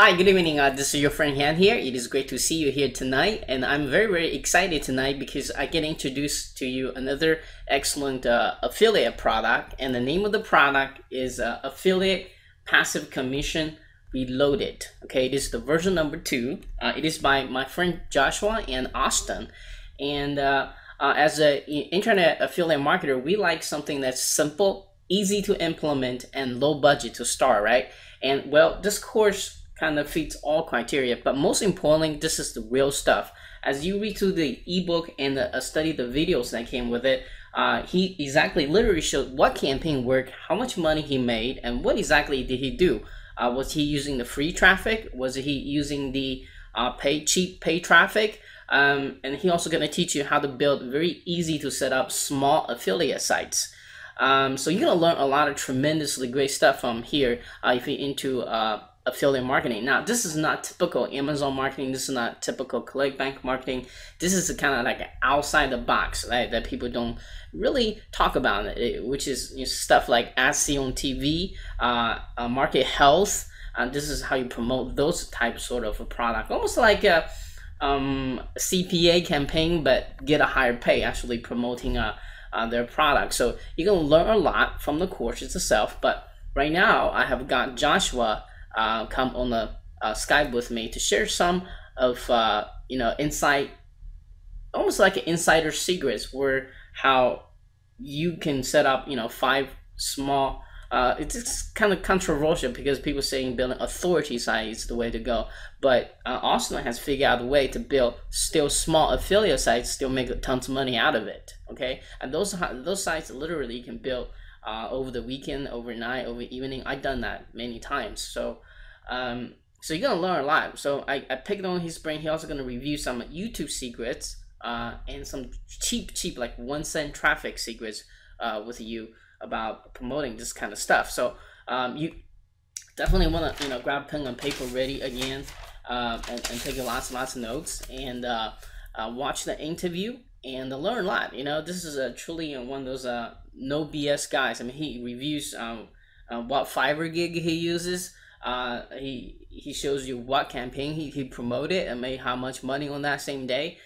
Hi, good evening. This is your friend Han here. It is great to see you here tonight, and I'm very excited tonight because I get introduced to you another excellent affiliate product, and the name of the product is Affiliate Passive Commission Reloaded. Okay, this is the version number 2. It is by my friend Joshua and Austin, and as an internet affiliate marketer, we like something that's simple, easy to implement, and low budget to start, right? And well, this course kind of fits all criteria, but most importantly, this is the real stuff. As you read through the ebook and study the videos that came with it, he exactly literally showed what campaign worked, how much money he made, and what exactly did he do. Was he using the free traffic? Was he using the cheap pay traffic? And he also going to teach you how to build very easy to set up small affiliate sites. So you're going to learn a lot of tremendously great stuff from here if you're into affiliate marketing. Now, this is not typical Amazon marketing. This is not typical ClickBank marketing. This is kind of like outside the box, right, that people don't really talk about, which is stuff like SEO on TV, market health. This is how you promote those types sort of a product, almost like a CPA campaign, but get a higher pay, actually promoting their product. So you're going to learn a lot from the course itself. But right now, I have got Joshua come on the Skype with me to share some of insight, almost like an insider secrets, where how you can set up 5 small. It's kind of controversial because people saying building authority site is the way to go, but Austin has figured out a way to build still small affiliate sites, still make tons of money out of it. Okay, and those sites literally you can build over the weekend, overnight, over evening. I've done that many times. So so you're gonna learn a lot. So I picked on his brain. He's also gonna review some YouTube secrets and some cheap like 1 cent traffic secrets with you about promoting this kind of stuff. So you definitely want to grab pen and paper ready again, and take lots of notes, and watch the interview and learn a lot. This is truly one of those no BS guys. I mean, he reviews what Fiverr gig he uses. He shows you what campaign he promoted and made how much money on that same day.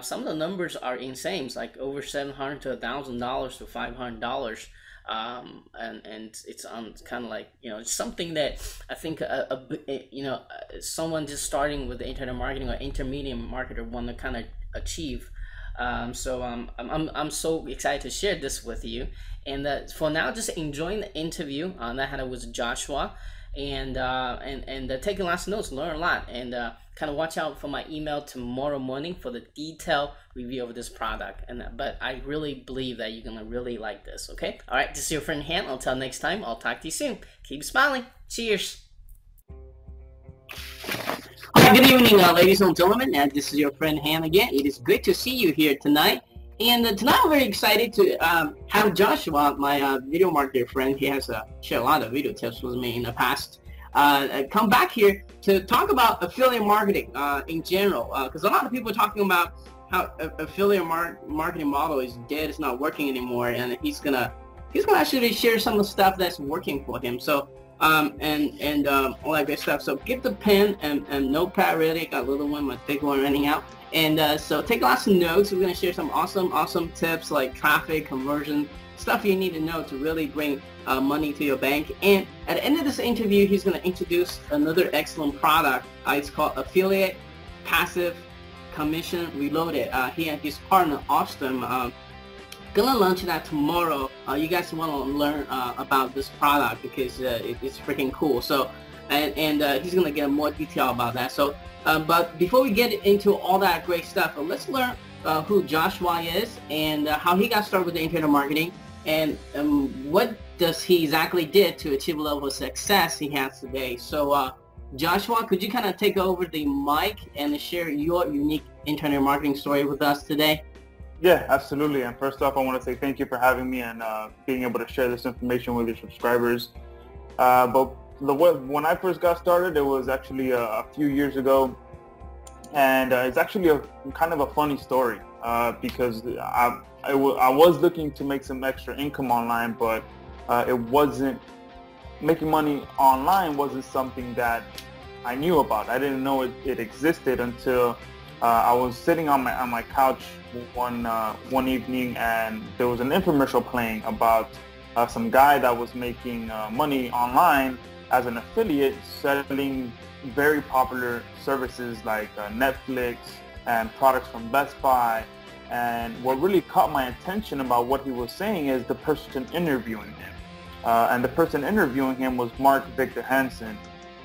Some of the numbers are insane. It's like over $700 to $1,000 to $500. And it's kind of like something that I think someone just starting with the internet marketing or intermediate marketer want to kind of achieve. So I'm so excited to share this with you, and for now, just enjoying the interview that I had with Joshua, and taking lots of notes, learn a lot, and kind of watch out for my email tomorrow morning for the detailed review of this product. But I really believe that you're gonna really like this. Okay, all right, this is your friend Han. Until next time, I'll talk to you soon. Keep smiling. Cheers. Hi, good evening, ladies and gentlemen. This is your friend Han again. It is great to see you here tonight. And tonight I'm very excited to have Joshua, my video marketer friend. He has shared a lot of video tips with me in the past. Come back here to talk about affiliate marketing in general, because a lot of people are talking about how affiliate marketing model is dead, it's not working anymore, and he's gonna actually share some of the stuff that's working for him. So and all that great stuff. So get the pen and notepad ready. I got a little one, my big one running out. And so take lots of notes. We're going to share some awesome tips like traffic, conversion, stuff you need to know to really bring money to your bank. And at the end of this interview, he's going to introduce another excellent product. It's called Affiliate Passive Commission Reloaded. He and his partner, Austin, gonna launch that tomorrow. You guys want to learn about this product because it's freaking cool. So and he's gonna get more detail about that. So but before we get into all that great stuff, let's learn who Joshua is and how he got started with the internet marketing, and what does he exactly did to achieve a level of success he has today. So Joshua, could you kind of take over the mic and share your unique internet marketing story with us today? Yeah, absolutely. And first off, I want to say thank you for having me and being able to share this information with your subscribers. But when I first got started, it was actually a few years ago, and it's actually a kind of a funny story because I was looking to make some extra income online, but it wasn't making money online wasn't something that I knew about. I didn't know it existed until I was sitting on my couch one evening, and there was an infomercial playing about some guy that was making money online as an affiliate, selling very popular services like Netflix and products from Best Buy. And what really caught my attention about what he was saying is the person interviewing him. And the person interviewing him was Mark Victor Hansen.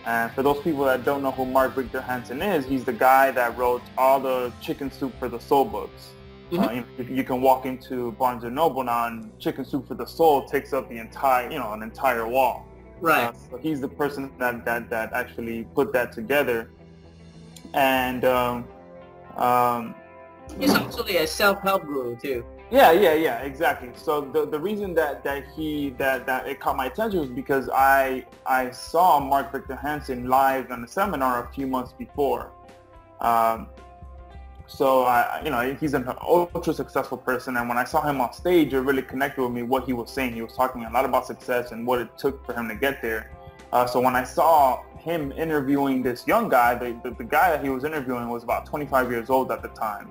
And for those people that don't know who Mark Victor Hansen is, he's the guy that wrote all the Chicken Soup for the Soul books. You can walk into Barnes & Noble now, and Chicken Soup for the Soul takes up the entire, an entire wall. Right. So he's the person that actually put that together. And he's actually a self-help guru too. Yeah, exactly. So the reason that it caught my attention was because I saw Mark Victor Hansen live on a seminar a few months before. So he's an ultra successful person, and when I saw him on stage, it really connected with me what he was saying. He was talking a lot about success and what it took for him to get there. So when I saw him interviewing this young guy, the guy that he was interviewing was about 25 years old at the time.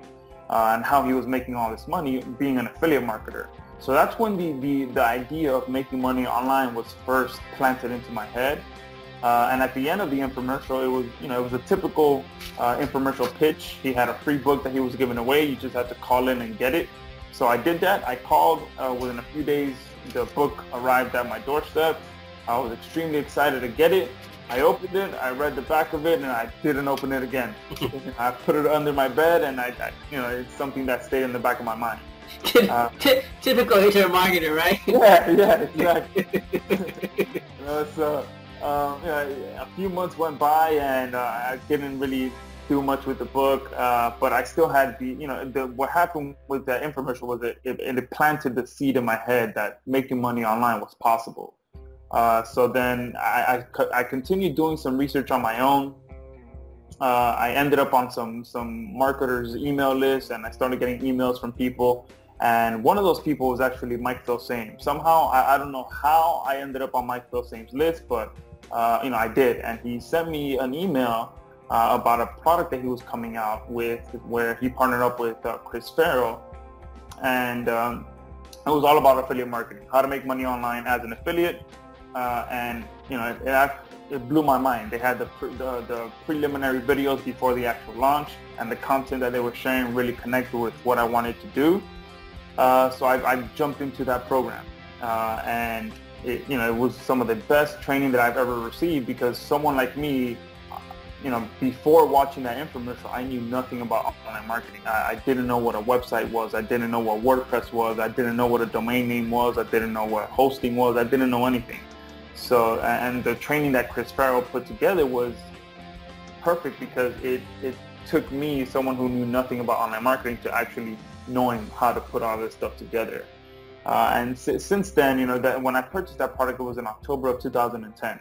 And how he was making all this money being an affiliate marketer. So that's when the idea of making money online was first planted into my head. And at the end of the infomercial, it was a typical infomercial pitch. He had a free book that he was giving away. You just had to call in and get it. So I did that. I called. Within a few days, the book arrived at my doorstep. I was extremely excited to get it. I opened it, I read the back of it, and I didn't open it again. I put it under my bed, and it's something that stayed in the back of my mind. Typical HR marketer, right? Yeah, exactly. A few months went by, and I didn't really do much with the book, but I still had what happened with that infomercial was it planted the seed in my head that making money online was possible. So then I continued doing some research on my own. I ended up on some marketers' email lists, and I started getting emails from people. And one of those people was actually Mike Filsaime. Somehow, I don't know how I ended up on Mike Filsaime's list, but I did. And he sent me an email about a product that he was coming out with, where he partnered up with Chris Farrell. And it was all about affiliate marketing, how to make money online as an affiliate. And it blew my mind. They had the preliminary videos before the actual launch, and the content that they were sharing really connected with what I wanted to do. So I jumped into that program, and it was some of the best training that I've ever received, because someone like me, before watching that infomercial, I knew nothing about online marketing. I didn't know what a website was. I didn't know what WordPress was. I didn't know what a domain name was. I didn't know what hosting was. I didn't know anything. So, and the training that Chris Farrell put together was perfect, because it took me, someone who knew nothing about online marketing, to actually knowing how to put all this stuff together. And since then, that when I purchased that product, it was in October of 2010.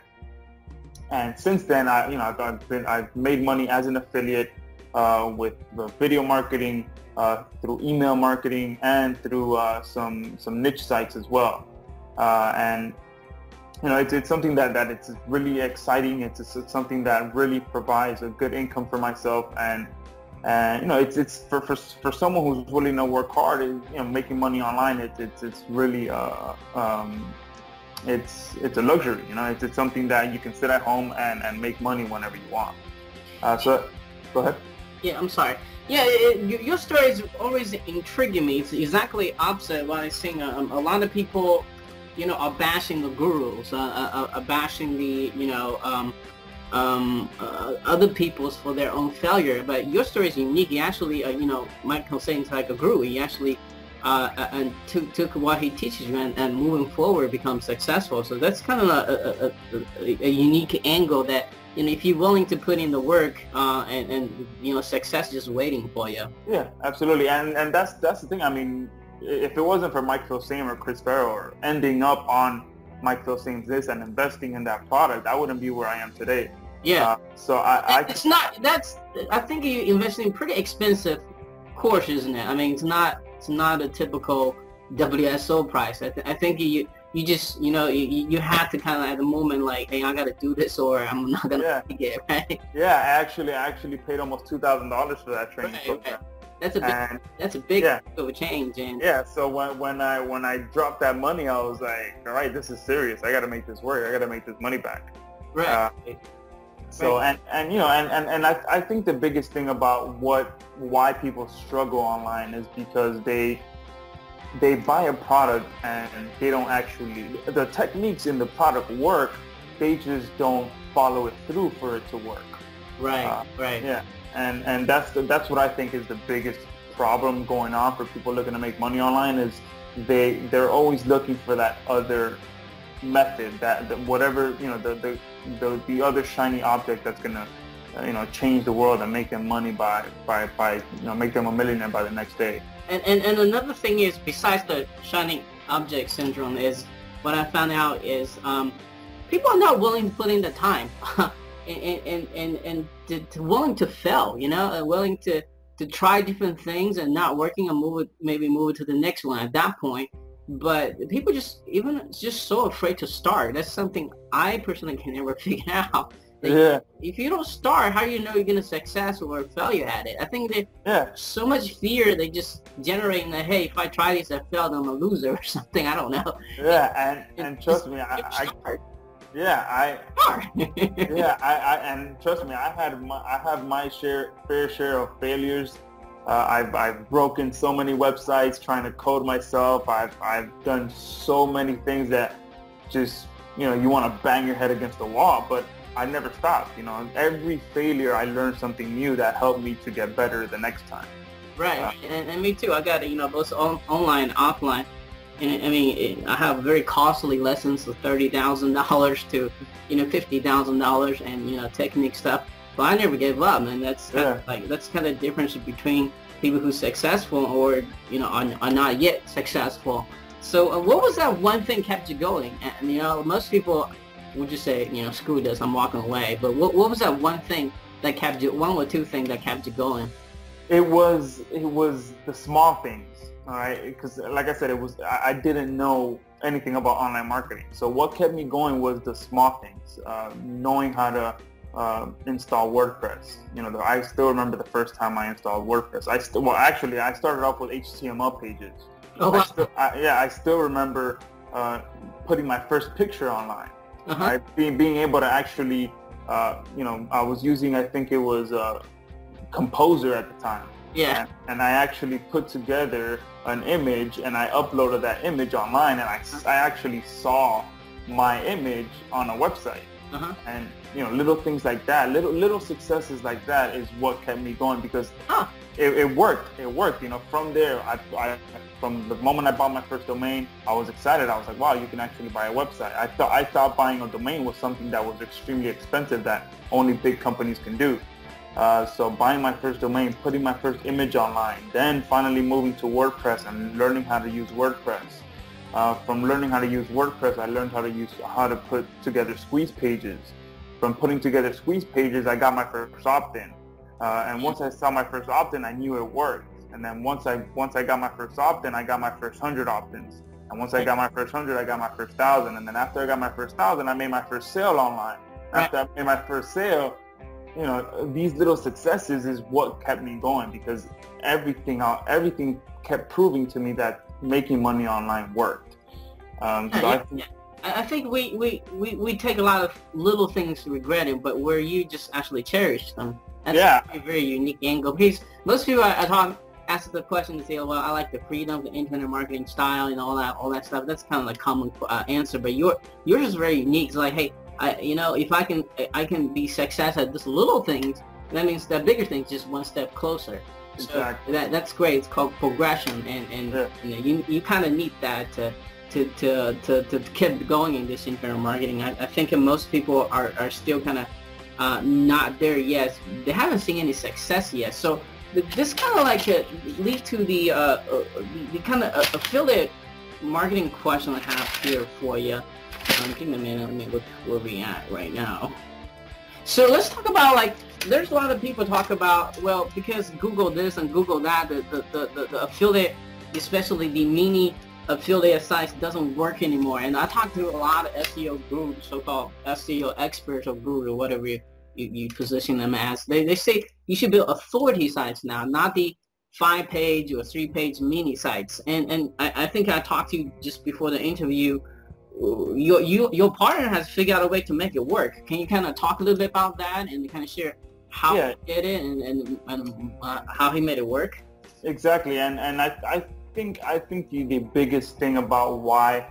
And since then, I've made money as an affiliate with video marketing, through email marketing, and through some niche sites as well. And it's something that it's really exciting. It's something that really provides a good income for myself, and it's for someone who's willing to work hard. Making money online, it's really it's a luxury. It's something that you can sit at home and make money whenever you want. So go ahead. Yeah, I'm sorry. Yeah, your story is always intriguing me. It's exactly opposite of what I'm saying. A lot of people, are bashing the gurus, are bashing the, other people's for their own failure. But your story is unique. You actually, Mike Filsaime's like a guru. He actually and took what he teaches you and moving forward become successful. So that's kind of a unique angle that, if you're willing to put in the work, and success is just waiting for you. Yeah, absolutely. And that's the thing. I mean, if it wasn't for Mike Filsaime or Chris Farrell, or ending up on Mike Filsaime's list and investing in that product, I wouldn't be where I am today. Yeah. It's not. I think you invested in pretty expensive course, isn't it? I mean, it's not a typical WSO price. I think you just, you have to kind of at the moment like, hey, I got to do this or I'm not going to make it, right? Yeah, I actually paid almost $2,000 for that training program. Right. That's a big of a change. And yeah, so when I dropped that money, I was like, all right, this is serious. I got to make this work. I got to make this money back. Right. So and I think the biggest thing about why people struggle online is because they buy a product and they don't actually, the techniques in the product work, they just don't follow it through for it to work. Right. Yeah, and that's what I think is the biggest problem going on for people looking to make money online is they're always looking for that other method, that whatever, the other shiny object that's gonna change the world and make them money by make them a millionaire by the next day. And another thing is, besides the shiny object syndrome, is what I found out is people are not willing to put in the time and willing to fail, and willing to try different things and not working and maybe move it to the next one at that point. But people just so afraid to start. That's something I personally can never figure out. Like, if you don't start, how do you know you're gonna success or failure at it? I think that so much fear they just generating that, hey, if I try this, I failed, I'm a loser or something. I don't know. Yeah, and trust me, and trust me, I have my fair share of failures. I've broken so many websites trying to code myself. I've done so many things that just you want to bang your head against the wall, but I never stopped. Every failure I learned something new that helped me to get better the next time. Right, and me too. I got both online and offline. And I mean, I have very costly lessons of $30,000 to $50,000 and technique stuff. But I never gave up, and that's kind of the difference between people who are successful or are not yet successful. So what was that one thing kept you going? And most people would just say, screw this, I'm walking away. But what was that one thing that kept you, one or two things that kept you going? It was the small things, all right? Because like I said, I didn't know anything about online marketing. So what kept me going was the small things, knowing how to install WordPress. I still remember the first time I installed WordPress. I started off with HTML pages. Oh, wow. I still remember putting my first picture online. Being able to actually, I was using, I think it was Composer at the time. Yeah. And I actually put together an image and I uploaded that image online, and I actually saw my image on a website. And little things like that, little successes like that is what kept me going, because it worked. From there, from the moment I bought my first domain, I was excited. I was like, wow, you can actually buy a website. I thought buying a domain was something that was extremely expensive that only big companies can do. So buying my first domain, putting my first image online, then finally moving to WordPress and learning how to use WordPress. From learning how to use WordPress, I learned how to put together squeeze pages. From putting together squeeze pages, I got my first opt-in. And once I saw my first opt-in, I knew it worked. And then once I got my first opt-in, I got my first 100 opt-ins. And once I got my first 100, I got my first 1,000. And then after I got my first 1,000, I made my first sale online. After I made my first sale, these little successes is what kept me going, because everything kept proving to me that making money online worked. I think we take a lot of little things to regret it, but where you just actually cherish them. That's a very, very unique angle. Because most people ask the question and say, well, I like the freedom, the internet marketing style, all that stuff. That's kind of the common answer. But yours is very unique. It's like, hey, if I can be success at just little things, that means that bigger things just one step closer. Exactly. So that's great. It's called progression, and you kind of need that to keep going in this internet marketing. I think most people are still kind of not there yet. They haven't seen any success yet. So this kind of like lead to the kind of affiliate marketing question I have here for you. Give me a minute. Let me look where we at right now. So let's talk about, like, there's a lot of people talk about, well, because Google this and Google that, the affiliate, especially the mini affiliate sites doesn't work anymore. And I talked to a lot of SEO gurus, so-called SEO experts or gurus or whatever you position them as. They say you should build authority sites now, not the 5-page or 3-page mini sites. And I think I talked to you just before the interview. Your partner has figured out a way to make it work. Can you kind of talk a little bit about that and kind of share how he did it and how he made it work? Exactly, and I think the biggest thing about why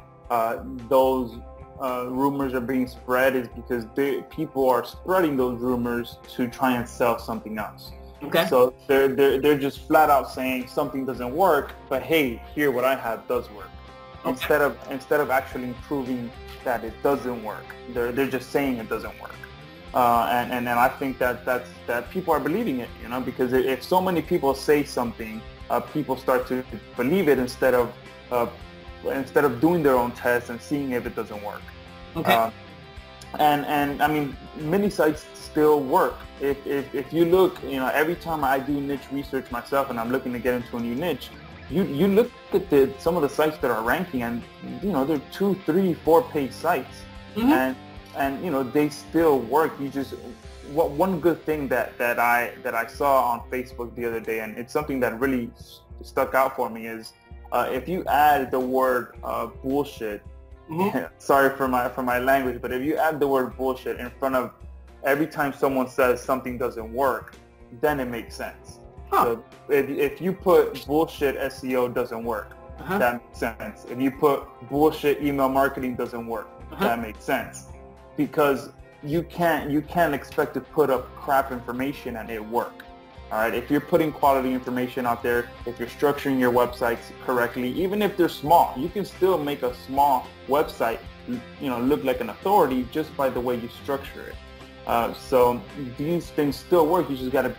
those rumors are being spread is because people are spreading those rumors to try and sell something else. Okay. So they're just flat out saying something doesn't work, but hey, here what I have does work. Okay. Instead of actually proving that it doesn't work, they're just saying it doesn't work. And I think that people are believing it, because if so many people say something, people start to believe it instead of doing their own tests and seeing if it doesn't work. Okay. And I mean, mini sites still work. If you look, every time I do niche research myself and I'm looking to get into a new niche, you look at some of the sites that are ranking, and they're 2, 3, 4-page sites, and they still work. One good thing that I saw on Facebook the other day, and it's something that really stuck out for me, is if you add the word bullshit, sorry for my language, but if you add the word bullshit in front of every time someone says something doesn't work, then it makes sense. So if you put bullshit SEO doesn't work, that makes sense. If you put bullshit email marketing doesn't work, that makes sense. Because you can't expect to put up crap information and it work. All right, if you're putting quality information out there, if you're structuring your websites correctly, even if they're small, you can still make a small website, look like an authority just by the way you structure it. So these things still work. You just got to.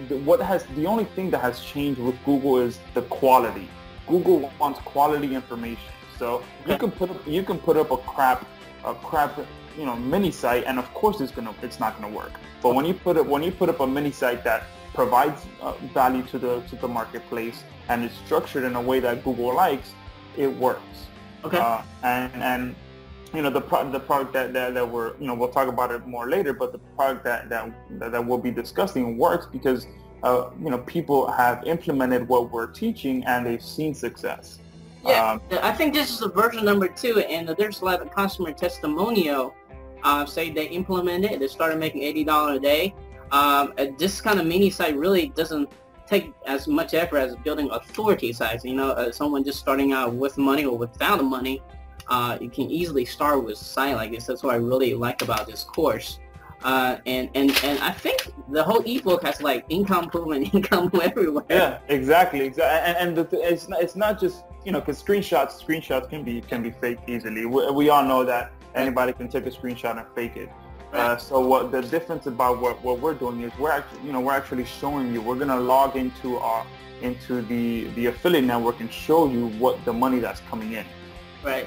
The only thing that has changed with Google is the quality. Google wants quality information. So you can put up a crap mini site, and of course it's not gonna work. But when you put up a mini site that provides value to the marketplace and is structured in a way that Google likes, it works. Okay. And the product that we're we'll talk about it more later, but the product that we'll be discussing works because people have implemented what we're teaching and they've seen success. Yeah, I think this is a version number 2, and there's a lot of customer testimonial. Say they implemented it, they started making $80 a day. This kind of mini site really doesn't take as much effort as building authority sites. Someone just starting out with money or without the money, you can easily start with a site like this. That's what I really like about this course. And I think the whole ebook has like income proof and income everywhere. Yeah, exactly. And it's not just because screenshots can be faked easily. We all know that anybody can take a screenshot and fake it. Right. So what the difference about what we're doing is we're actually showing you. We're gonna log into the affiliate network and show you what the money that's coming in. Right.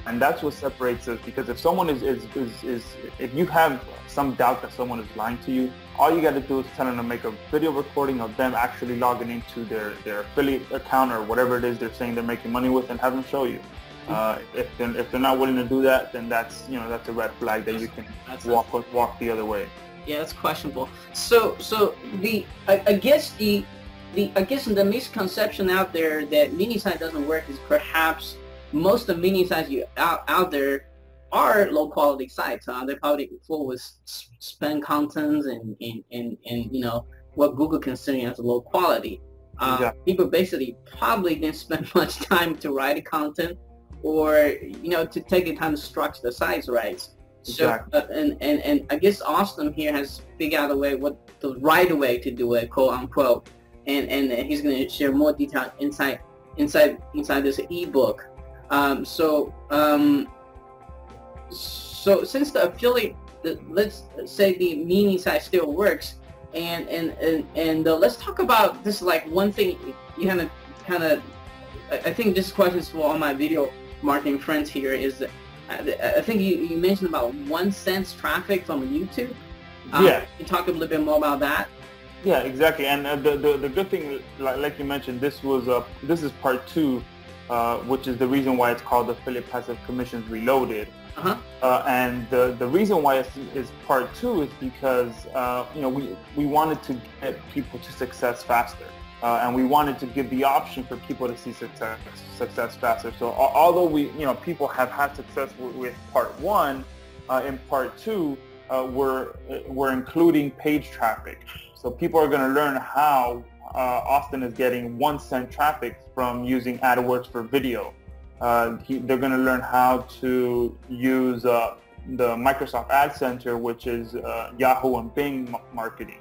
And that's what separates us, because if someone is if you have some doubt that someone is lying to you, all you got to do is tell them to make a video recording of them actually logging into their affiliate account or whatever it is they're saying they're making money with, and have them show you. If they're not willing to do that, then that's a red flag that you can walk the other way. Yeah, that's questionable. So I guess the misconception out there that mini site doesn't work is perhaps most of the mini sites out there are low quality sites. They're probably full with spam contents and what Google considering as low quality. People basically probably didn't spend much time to write the content or to take the time to structure the sites right. Exactly. So and I guess Austin here has figured out what the right way to do it, quote unquote, and he's going to share more detail inside this ebook. So since the affiliate, let's say the mini site still works, and let's talk about this. Like one thing you haven't I think this question is for all my video marketing friends here is that I think you mentioned about 1 cent traffic from YouTube. Yeah. Can you talk a little bit more about that? Yeah, exactly. And the good thing, like you mentioned, this is part 2 which is the reason why it's called Affiliate Passive Commissions Reloaded. Uh-huh. And the reason why it's part 2 is because we wanted to get people to success faster, and we wanted to give the option for people to see success faster. So although people have had success with part 1, in part 2 we're including page traffic. So people are going to learn how Austin is getting 1 cent traffic from using AdWords for video. They're going to learn how to use the Microsoft Ad Center, which is Yahoo and Bing marketing.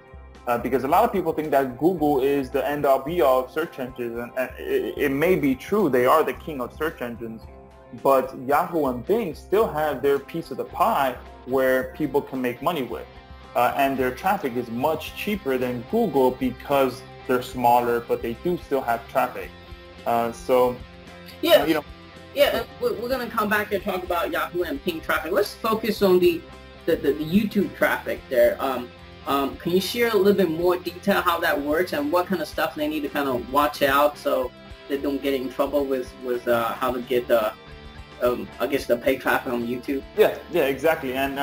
Because a lot of people think that Google is the end-all be-all of search engines, and it may be true, they are the king of search engines, but Yahoo and Bing still have their piece of the pie where people can make money with. And their traffic is much cheaper than Google because they're smaller, but they do still have traffic. Yeah, we're going to come back and talk about Yahoo and Bing traffic. Let's focus on the YouTube traffic there. Can you share a little bit more detail how that works and what kind of stuff they need to kind of watch out so they don't get in trouble with how to get I guess the paid traffic on YouTube? Yeah, exactly. And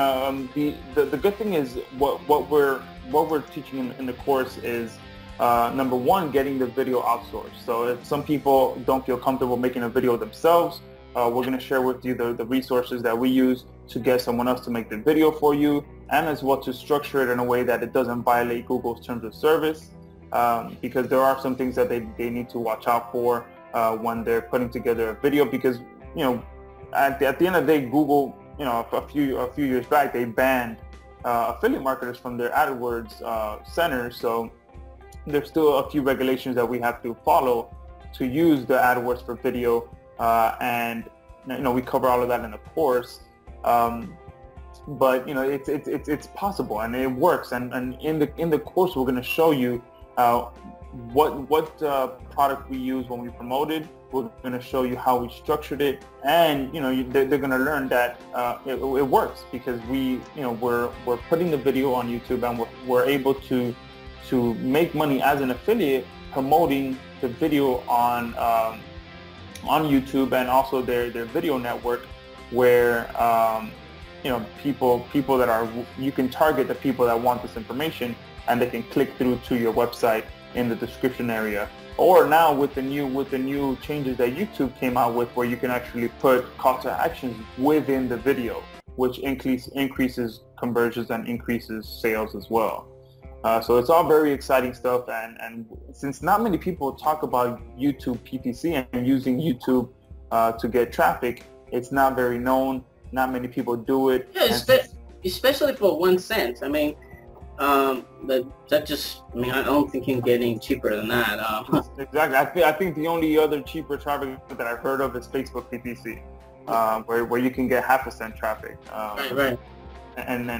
the good thing is what we're teaching in the course is number 1, getting the video outsourced. So if some people don't feel comfortable making a video themselves, we're going to share with you the resources that we use to get someone else to make the video for you, and as well to structure it in a way that it doesn't violate Google's terms of service, because there are some things that they need to watch out for when they're putting together a video, because at the end of the day, Google, a few years back, they banned affiliate marketers from their AdWords centers. So there's still a few regulations that we have to follow to use the AdWords for video, and we cover all of that in the course. But it's possible and it works. And in the course, we're going to show you what product we use when we promoted. We're going to show you how we structured it, and they're going to learn that it works, because we're putting the video on YouTube, and we're able to make money as an affiliate promoting the video on YouTube, and also their video network, where people that are, you can target the people that want this information, and they can click through to your website in the description area. Or now with the new changes that YouTube came out with, where you can actually put call to actions within the video, which increases conversions and increases sales as well. So it's all very exciting stuff, and since not many people talk about YouTube PPC and using YouTube to get traffic, it's not very known. Not many people do it. Yeah, especially for 1 cent. I mean, I don't think you can get any cheaper than that. Exactly. I think the only other cheaper traffic that I've heard of is Facebook PPC, where you can get half a cent traffic. Right. And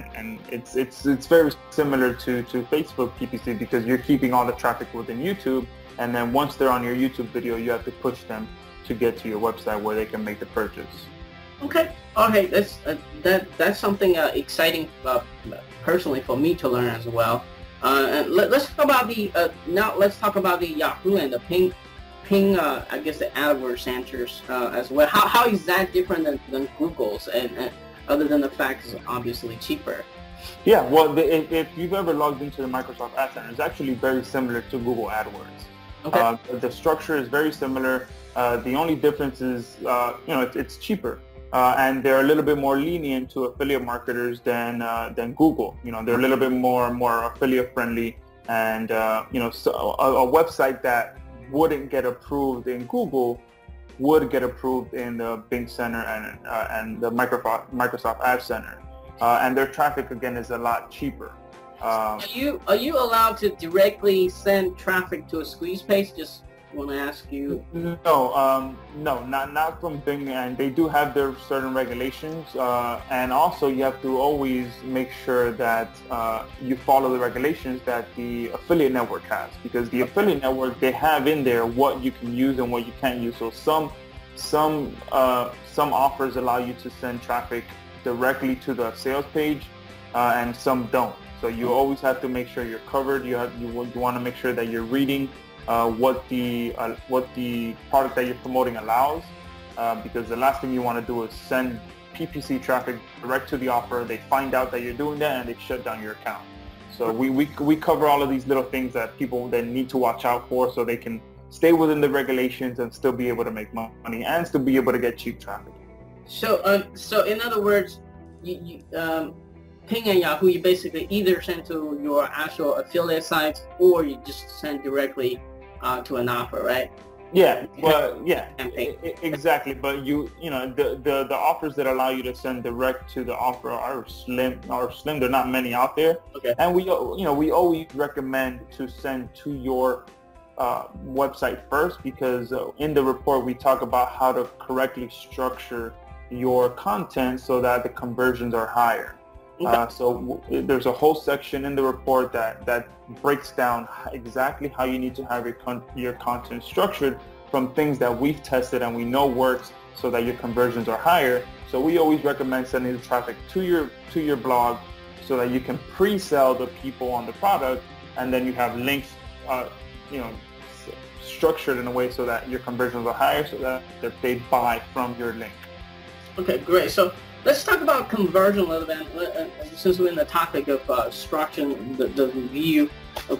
it's very similar to Facebook PPC, because you're keeping all the traffic within YouTube, and then once they're on your YouTube video, you have to push them to get to your website where they can make the purchase. Okay. That's something exciting personally for me to learn as well. And let's talk about the Yahoo and the Bing. I guess the AdWords centers as well. How is that different than Google's, and other than the fact it's obviously cheaper? Yeah, well, if you've ever logged into the Microsoft Ad Center, it's actually very similar to Google AdWords. Okay. The structure is very similar. The only difference is, it's cheaper. And they're a little bit more lenient to affiliate marketers than Google. They're a little bit more affiliate friendly, and so a website that wouldn't get approved in Google would get approved in the Bing Center and the Microsoft Ad Center, and their traffic again is a lot cheaper. Are you allowed to directly send traffic to a squeeze page? Just want to ask you. No, not from Bing, and they do have their certain regulations, and also you have to always make sure that you follow the regulations that the affiliate network has, because the affiliate network, they have in there what you can use and what you can't use. So some offers allow you to send traffic directly to the sales page, and some don't. So you always have to make sure you're covered. You want to make sure that you're reading what the product that you're promoting allows, because the last thing you want to do is send PPC traffic direct to the offer. They find out that you're doing that and they shut down your account. So we cover all of these little things that people then need to watch out for, so they can stay within the regulations and still be able to make money and still be able to get cheap traffic. So so in other words, you Ping and Yahoo, you basically either send to your actual affiliate sites or you just send directly to an offer, right? Yeah, well, yeah, exactly. But you know, the offers that allow you to send direct to the offer are slim. There are not many out there. Okay. And we always recommend to send to your website first, because in the report we talk about how to correctly structure your content so that the conversions are higher. Okay. So there's a whole section in the report that breaks down exactly how you need to have your content structured from things that we've tested and we know works, so that your conversions are higher. So we always recommend sending the traffic to your blog so that you can pre-sell the people on the product, and then you have links structured in a way so that your conversions are higher, so that they buy from your link. Okay, great. So let's talk about conversion a little bit. Since we're in the topic of structuring the review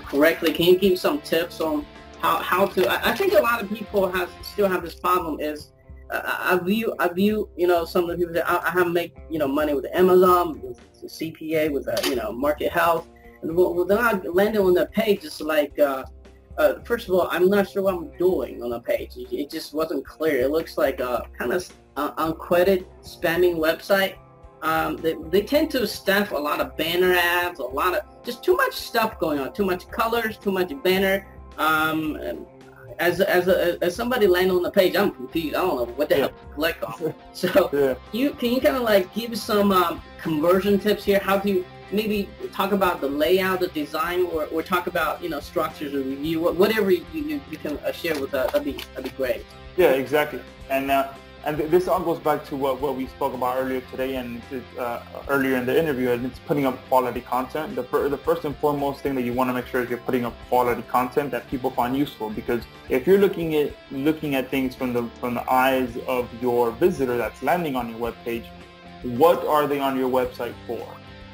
correctly, can you give some tips on how to? I think a lot of people still have this problem. Is I view some of the people that I have make money with Amazon, with CPA, with Market Health, and then I landed on the page. It's like first of all, I'm not sure what I'm doing on the page. It just wasn't clear. It looks like a kind of uncredited spamming website. They tend to stuff a lot of banner ads, a lot of just too much stuff going on, too much colors, too much banner. As somebody landing on the page, I'm confused. I don't know what the hell to click on. So can you kind of like give some conversion tips here? How to maybe talk about the layout, the design, or talk about structures or review, whatever you can share with us. That'd be great. Yeah, exactly. And this all goes back to what we spoke about earlier today and earlier in the interview, and it's putting up quality content. The first and foremost thing that you want to make sure is you're putting up quality content that people find useful, because if you're looking at things from the eyes of your visitor that's landing on your webpage, what are they on your website for?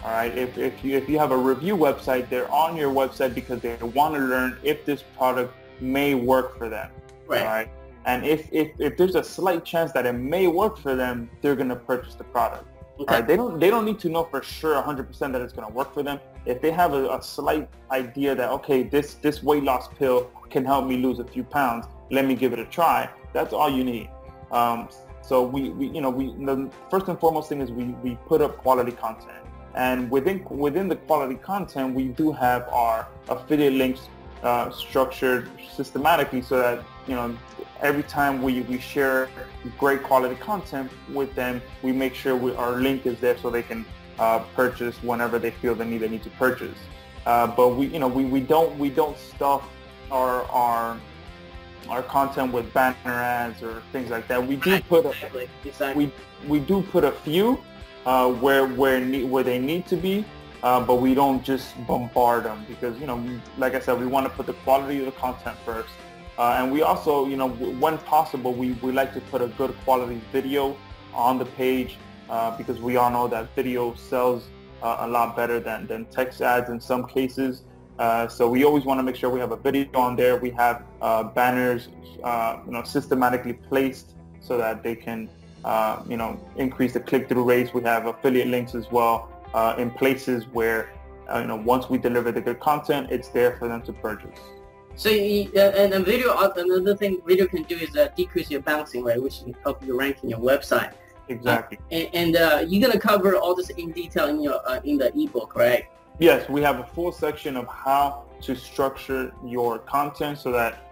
All right. If you have a review website, they're on your website because they want to learn if this product may work for them. Right. All right. And if there's a slight chance that it may work for them, they're going to purchase the product. Okay. Right? They don't need to know for sure 100% that it's going to work for them. If they have a slight idea that, okay, this weight loss pill can help me lose a few pounds, let me give it a try. That's all you need. So the first and foremost thing is we put up quality content. And within the quality content, we do have our affiliate links structured systematically, so that every time we share great quality content with them, we make sure our link is there so they can purchase whenever they feel they need to purchase. But we don't stuff our content with banner ads or things like that. We do put we do put a few where they need to be, but we don't just bombard them, because like I said, we want to put the quality of the content first. And we also, when possible, we like to put a good quality video on the page, because we all know that video sells a lot better than text ads in some cases. So we always want to make sure we have a video on there. We have banners, systematically placed so that they can, increase the click-through rates. We have affiliate links as well in places where, once we deliver the good content, it's there for them to purchase. So and a video, another thing video can do is decrease your bouncing rate, which can help you rank in your website. Exactly. And you're gonna cover all this in detail in your in the ebook, right? Yes, we have a full section of how to structure your content so that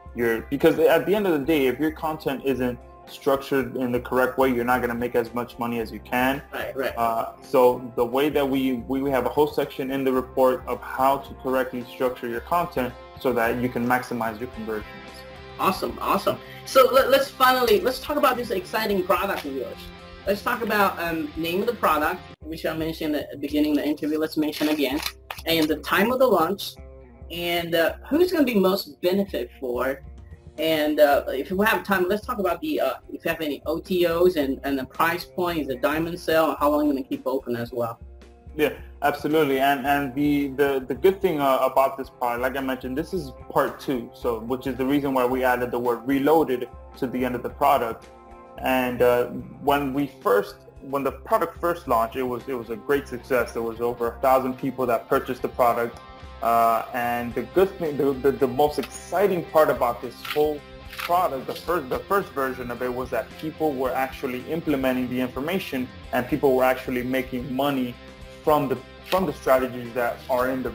because at the end of the day, if your content isn't structured in the correct way, you're not going to make as much money as you can. Right. So the way that we have a whole section in the report of how to correctly structure your content so that you can maximize your conversions. Awesome. So let's talk about this exciting product of yours. Let's talk about name of the product, which I mentioned at the beginning of the interview. Let's mention again. and the time of the launch, and who's going to be most benefit for. And if we have time, let's talk about the if you have any OTOs and the price point, is a diamond sale, and how long you're going to keep open as well. Yeah, absolutely. And the good thing about this product, like I mentioned, this is part 2, so which is the reason why we added the word reloaded to the end of the product. And when the product first launched, it was a great success. There was over 1,000 people that purchased the product. And the good thing, the most exciting part about this whole product, the first version of it, was that people were actually implementing the information, and people were actually making money from the strategies that are in the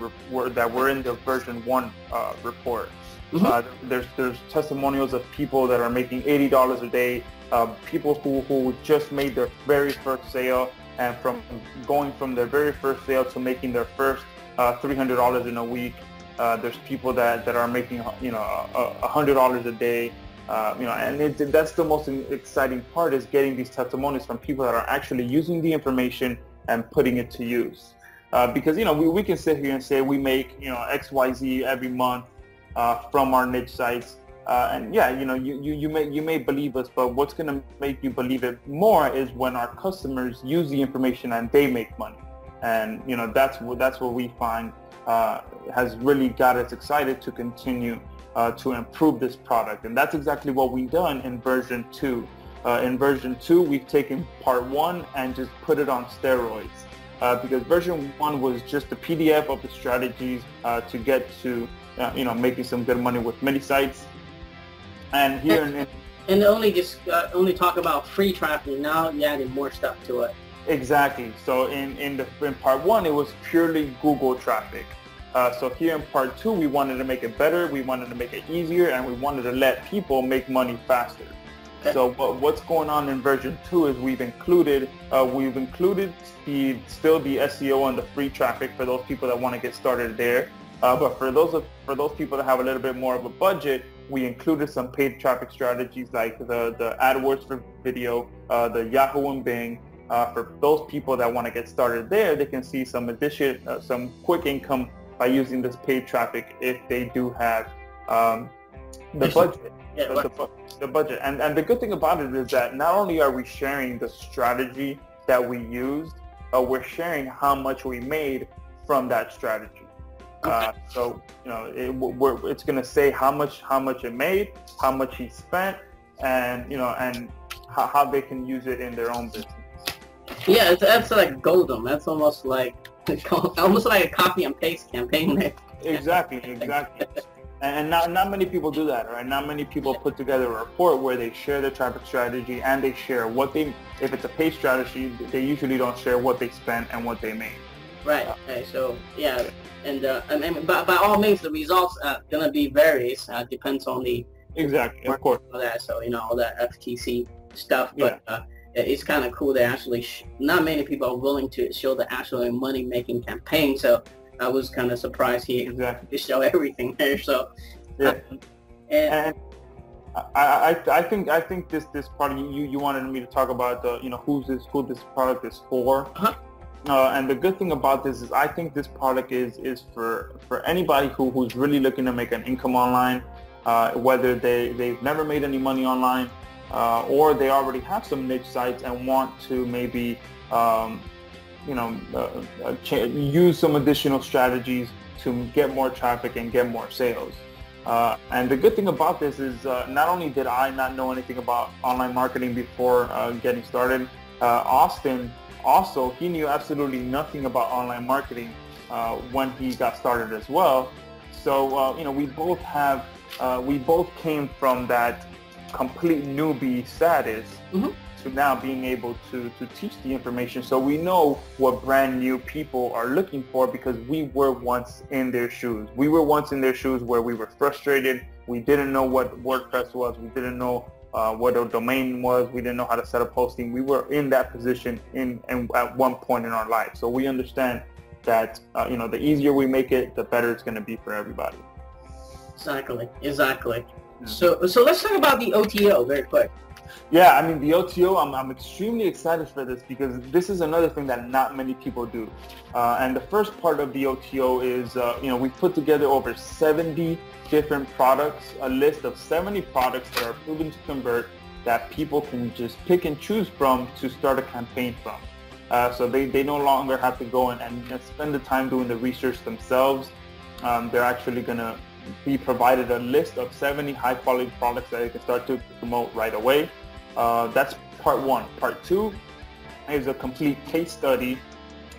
version 1 report. Mm-hmm. There's testimonials of people that are making $80 a day, people who just made their very first sale, and from going from their very first sale to making their first $300 in a week. There's people that are making $100 a day, and that's the most exciting part, is getting these testimonies from people that are actually using the information and putting it to use. Because we can sit here and say we make XYZ every month from our niche sites, and yeah, you may believe us, but what's going to make you believe it more is when our customers use the information and they make money. And that's what we find has really got us excited to continue to improve this product, and that's exactly what we've done in version 2. In version 2, we've taken part 1 and just put it on steroids, because version 1 was just a PDF of the strategies to get to making some good money with many sites. And here and only talk about free traffic. Now you added more stuff to it. Exactly. So in part 1, it was purely Google traffic. So here in part 2, we wanted to make it better, we wanted to make it easier, and we wanted to let people make money faster. Okay. So what's going on in version 2 is we've included the SEO and the free traffic for those people that want to get started there. But for those people that have a little bit more of a budget, we included some paid traffic strategies like the AdWords for video, the Yahoo and Bing. For those people that want to get started there, they can see some quick income by using this paid traffic if they do have the budget. Yeah, the budget. And the good thing about it is that not only are we sharing the strategy that we used, we're sharing how much we made from that strategy. So it's going to say how much it made, how much he spent, and how they can use it in their own business. Yeah, that's like golden. That's almost like a copy and paste campaign there. Exactly. And not many people do that, right? Not many people put together a report where they share their traffic strategy and they share if it's a paid strategy, they usually don't share what they spent and what they made. Right. Okay. So yeah, and by all means, the results are gonna be varies. Depends on the of course. All that. So all that FTC stuff, but. Yeah. It's kind of cool that actually not many people are willing to show the actual money-making campaign. So I was kind of surprised he to show everything there. So yeah, and I think this part you wanted me to talk about who this product is for. Uh-huh. And the good thing about this is I think this product is for anybody who's really looking to make an income online, whether they've never made any money online. Or they already have some niche sites and want to maybe, use some additional strategies to get more traffic and get more sales. And the good thing about this is not only did I not know anything about online marketing before getting started, Austin also, he knew absolutely nothing about online marketing when he got started as well. So, we both came from that complete newbie status to now being able to teach the information, so we know what brand new people are looking for, because we were once in their shoes. We were once in their shoes where we were frustrated. We didn't know what WordPress was. We didn't know what a domain was. We didn't know how to set up hosting. We were in that position at one point in our life. So we understand that the easier we make it, the better it's going to be for everybody. Exactly. So let's talk about the OTO very quick. Yeah, I mean, the OTO, I'm extremely excited for this because this is another thing that not many people do. And the first part of the OTO is, we've put together over 70 different products, a list of 70 products that are proven to convert that people can just pick and choose from to start a campaign from. So they no longer have to go and spend the time doing the research themselves. They're actually going to be provided a list of 70 high-quality products that they can start to promote right away. That's part one. Part two is a complete case study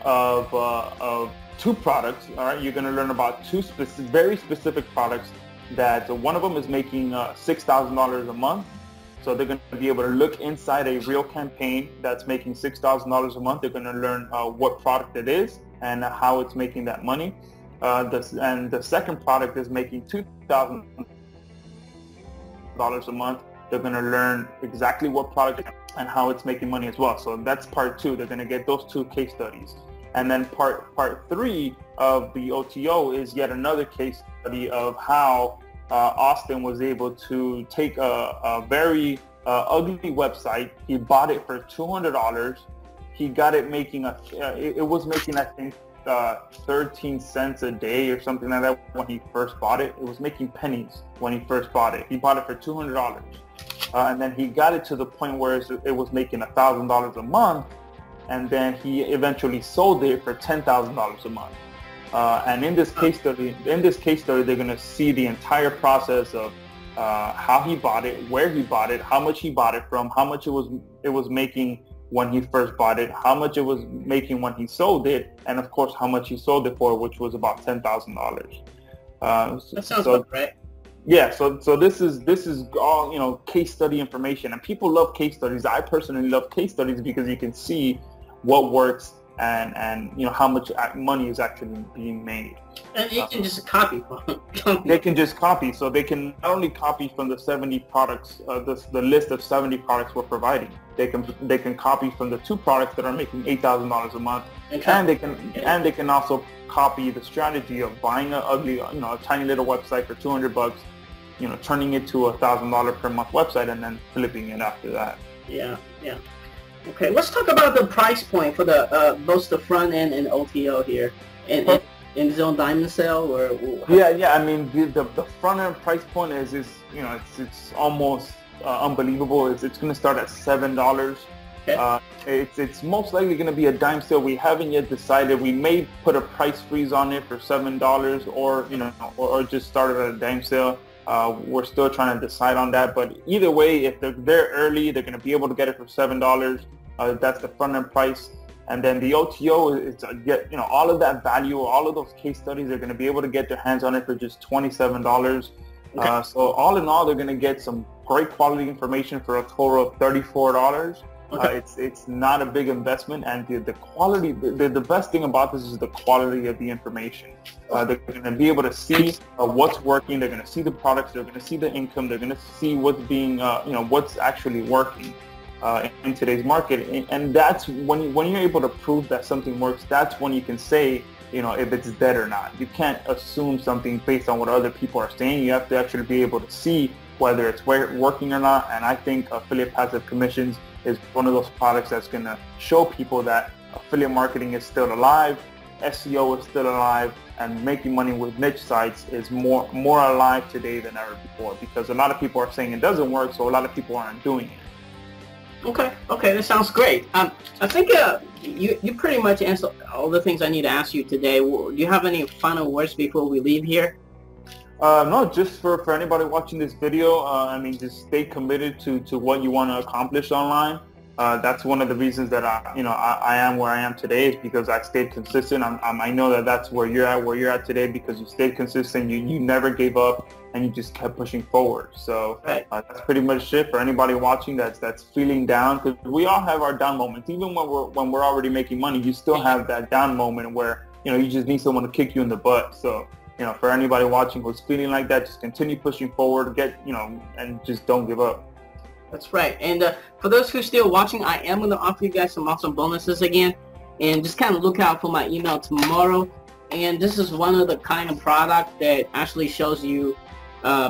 of two products. All right, you're going to learn about two very specific products that one of them is making $6,000 a month. So they're going to be able to look inside a real campaign that's making $6,000 a month. They're going to learn what product it is and how it's making that money. And the second product is making $2,000 a month. They're going to learn exactly what product and how it's making money as well. So that's part two. They're going to get those two case studies. And then part three of the OTO is yet another case study of how Austin was able to take a very ugly website. He bought it for $200. He got it making it was making, I think, 13 cents a day or something like that when he first bought it. It was making pennies when he first bought it. He bought it for $200. And then he got it to the point where it was making $1,000 a month. And then he eventually sold it for $10,000 a month. And in this case study, they're going to see the entire process of how he bought it, where he bought it, how much he bought it from, how much it was making when he first bought it, how much it was making when he sold it, and of course how much he sold it for, which was about $10,000. That sounds about right. Yeah, so this is all case study information, and people love case studies. I personally love case studies because you can see what works and how much money is actually being made. And you can just copy. They can just copy. So they can not only copy from the 70 products, the list of 70 products we're providing. They can copy from the two products that are making $8,000 a month, and they can also copy the strategy of buying a ugly, a tiny little website for $200, turning it to a $1,000 per month website and then flipping it after that. Yeah. Okay, let's talk about the price point for the both the front end and OTO here. In Zone Diamond Sale, or yeah. I mean, the front end price point is it's almost unbelievable. It's going to start at $7. Okay. It's most likely going to be a dime sale. We haven't yet decided. We may put a price freeze on it for $7, or just start it at a dime sale. We're still trying to decide on that. But either way, if they're there early, they're going to be able to get it for $7. That's the front end price. And then the OTO is all of that value, all of those case studies, they're going to be able to get their hands on it for just $27. Okay. So all in all, they're going to get some great quality information for a total of $34. Okay. It's not a big investment, and the quality, the best thing about this is the quality of the information. They're going to be able to see what's working. They're going to see the products. They're going to see the income. They're going to see what's being, what's actually working in today's market. And that's when you're able to prove that something works. That's when you can say, if it's dead or not. You can't assume something based on what other people are saying. You have to actually be able to see whether it's working or not. And I think affiliate passive commissions is one of those products that's going to show people that affiliate marketing is still alive, SEO is still alive, and making money with niche sites is more alive today than ever before, because a lot of people are saying it doesn't work, so a lot of people aren't doing it. Okay, that sounds great. I think you pretty much answered all the things I need to ask you today. Do you have any final words before we leave here? No, just for anybody watching this video, just stay committed to what you want to accomplish online. That's one of the reasons that I am where I am today, is because I stayed consistent. I know that's where you're at today, because you stayed consistent. You never gave up, and you just kept pushing forward. So right. That's pretty much it for anybody watching that's feeling down, because we all have our down moments. Even when we're already making money, you still have that down moment where you just need someone to kick you in the butt. So for anybody watching who's feeling like that, just continue pushing forward, and just don't give up. That's right. And for those who are still watching, I am going to offer you guys some awesome bonuses again, and just kind of look out for my email tomorrow. And this is one of the kind of product that actually shows you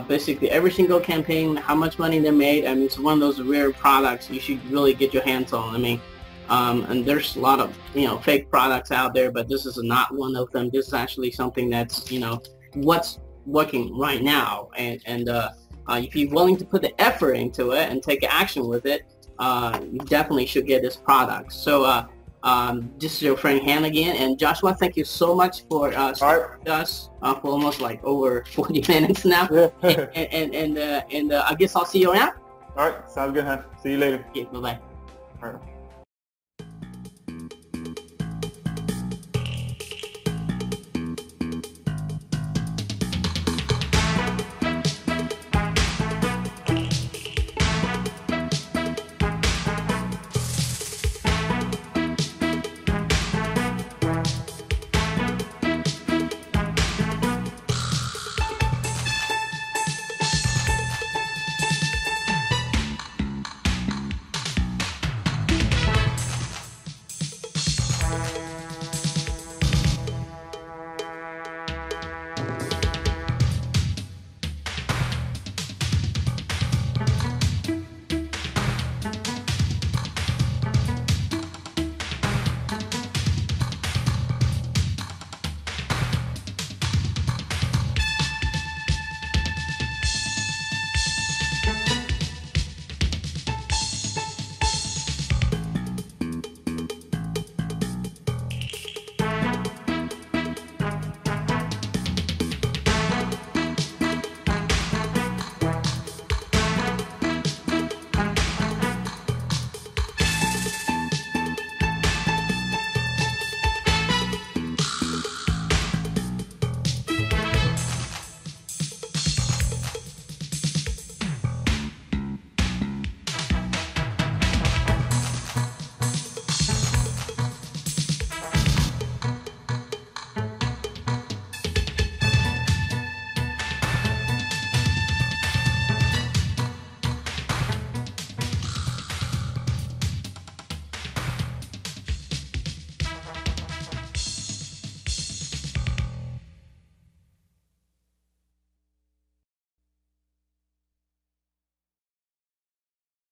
basically every single campaign, how much money they made. I mean, it's one of those rare products you should really get your hands on. I mean, and there's a lot of, fake products out there, but this is not one of them. This is actually something that's, what's working right now. And if you're willing to put the effort into it and take action with it, you definitely should get this product. So this is your friend Han again, and Joshua, thank you so much for staying with us for almost like over 40 minutes now. Yeah. and I guess I'll see you around. All right, sounds good, Han. See you later. Okay, bye-bye. All right.